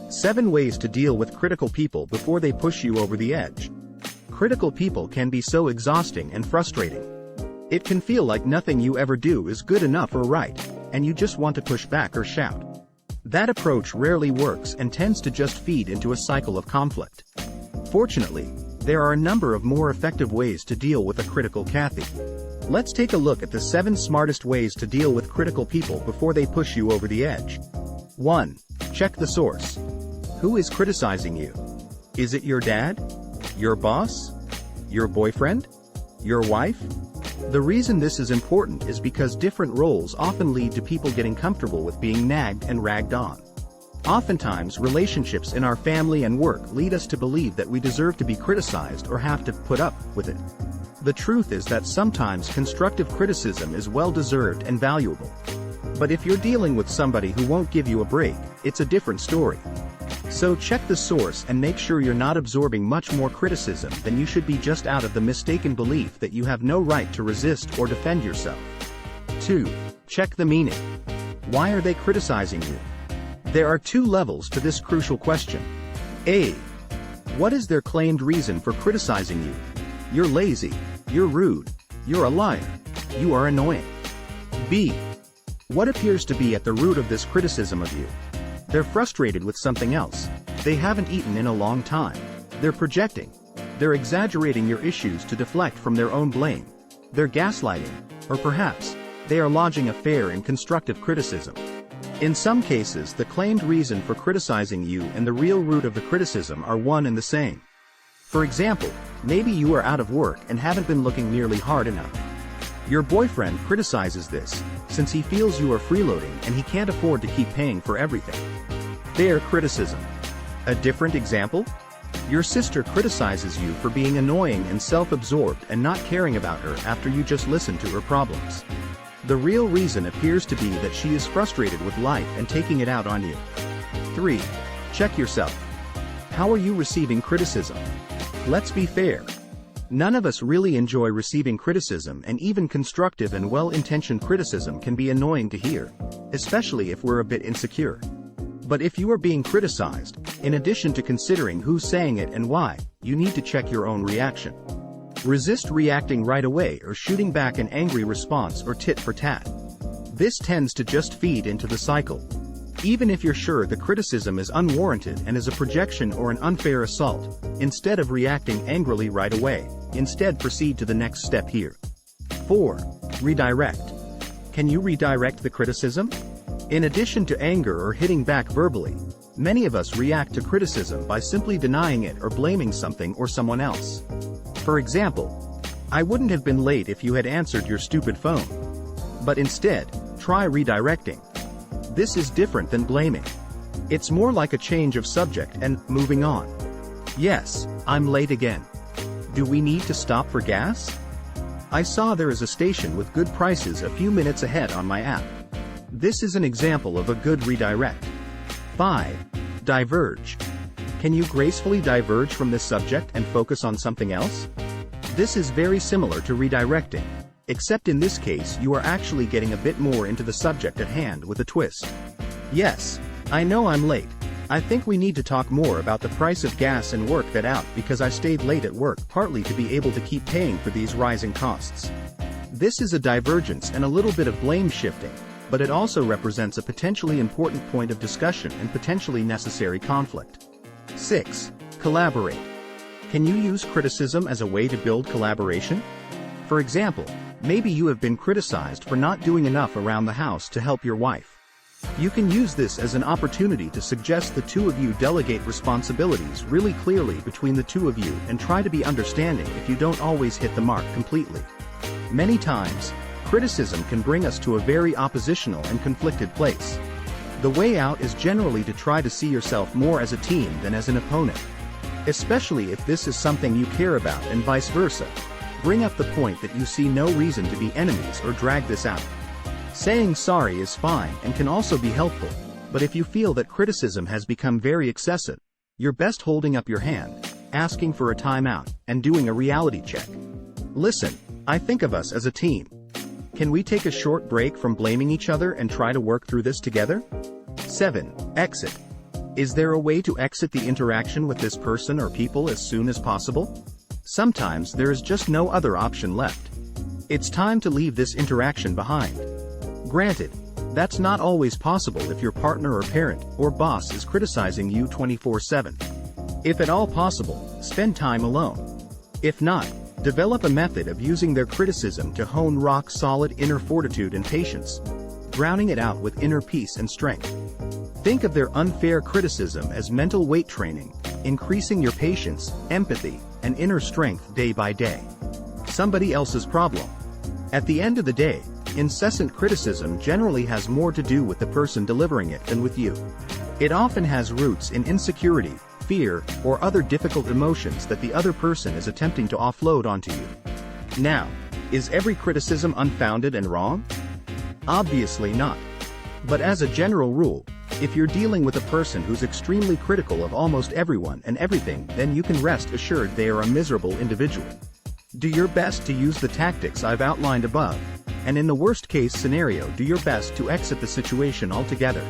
7 ways to deal with critical people before they push you over the edge. Critical people can be so exhausting and frustrating. It can feel like nothing you ever do is good enough or right, and you just want to push back or shout. That approach rarely works and tends to just feed into a cycle of conflict. Fortunately, there are a number of more effective ways to deal with a critical Kathy. Let's take a look at the 7 smartest ways to deal with critical people before they push you over the edge. 1. Check the source. Who is criticizing you? Is it your dad? Your boss? Your boyfriend? Your wife? The reason this is important is because different roles often lead to people getting comfortable with being nagged and ragged on. Oftentimes, relationships in our family and work lead us to believe that we deserve to be criticized or have to put up with it. The truth is that sometimes constructive criticism is well-deserved and valuable. But if you're dealing with somebody who won't give you a break, it's a different story. So check the source and make sure you're not absorbing much more criticism than you should be, just out of the mistaken belief that you have no right to resist or defend yourself. 2. Check the meaning. Why are they criticizing you? There are 2 levels to this crucial question. A. What is their claimed reason for criticizing you? You're lazy, you're rude, you're a liar, you are annoying. B. What appears to be at the root of this criticism of you? They're frustrated with something else. They haven't eaten in a long time. They're projecting. They're exaggerating your issues to deflect from their own blame. They're gaslighting, or perhaps, they are lodging a fair and constructive criticism. In some cases, the claimed reason for criticizing you and the real root of the criticism are one and the same. For example, maybe you are out of work and haven't been looking nearly hard enough. Your boyfriend criticizes this, since he feels you are freeloading and he can't afford to keep paying for everything. Fair criticism. A different example? Your sister criticizes you for being annoying and self-absorbed and not caring about her after you just listened to her problems. The real reason appears to be that she is frustrated with life and taking it out on you. 3. Check yourself. How are you receiving criticism? Let's be fair. None of us really enjoy receiving criticism, and even constructive and well-intentioned criticism can be annoying to hear, especially if we're a bit insecure. But if you are being criticized, in addition to considering who's saying it and why, you need to check your own reaction. Resist reacting right away or shooting back an angry response or tit for tat. This tends to just feed into the cycle. Even if you're sure the criticism is unwarranted and is a projection or an unfair assault, instead of reacting angrily right away, instead proceed to the next step here. 4. Redirect. Can you redirect the criticism? In addition to anger or hitting back verbally, many of us react to criticism by simply denying it or blaming something or someone else. For example, I wouldn't have been late if you had answered your stupid phone. But instead, try redirecting. This is different than blaming. It's more like a change of subject and moving on. Yes, I'm late again. Do we need to stop for gas? I saw there is a station with good prices a few minutes ahead on my app. This is an example of a good redirect. 5. Diverge. Can you gracefully diverge from this subject and focus on something else? This is very similar to redirecting, except in this case you are actually getting a bit more into the subject at hand with a twist. Yes, I know I'm late. I think we need to talk more about the price of gas and work that out because I stayed late at work partly to be able to keep paying for these rising costs. This is a divergence and a little bit of blame shifting, but it also represents a potentially important point of discussion and potentially necessary conflict. 6. Collaborate. Can you use criticism as a way to build collaboration? For example, maybe you have been criticized for not doing enough around the house to help your wife. You can use this as an opportunity to suggest the two of you delegate responsibilities really clearly between the two of you and try to be understanding if you don't always hit the mark completely. Many times, criticism can bring us to a very oppositional and conflicted place. The way out is generally to try to see yourself more as a team than as an opponent. Especially if this is something you care about and vice versa. Bring up the point that you see no reason to be enemies or drag this out. Saying sorry is fine and can also be helpful, but if you feel that criticism has become very excessive, you're best holding up your hand, asking for a timeout, and doing a reality check. Listen, I think of us as a team. Can we take a short break from blaming each other and try to work through this together? 7. Exit. Is there a way to exit the interaction with this person or people as soon as possible? Sometimes there is just no other option left. It's time to leave this interaction behind. Granted, that's not always possible if your partner or parent or boss is criticizing you 24/7. If at all possible, spend time alone. If not, develop a method of using their criticism to hone rock-solid inner fortitude and patience, drowning it out with inner peace and strength. Think of their unfair criticism as mental weight training, increasing your patience, empathy, and inner strength day by day. Somebody else's problem. At the end of the day, incessant criticism generally has more to do with the person delivering it than with you. It often has roots in insecurity, fear, or other difficult emotions that the other person is attempting to offload onto you. Now, is every criticism unfounded and wrong? Obviously not. But as a general rule, if you're dealing with a person who's extremely critical of almost everyone and everything, then you can rest assured they are a miserable individual. Do your best to use the tactics I've outlined above, and in the worst-case scenario do your best to exit the situation altogether.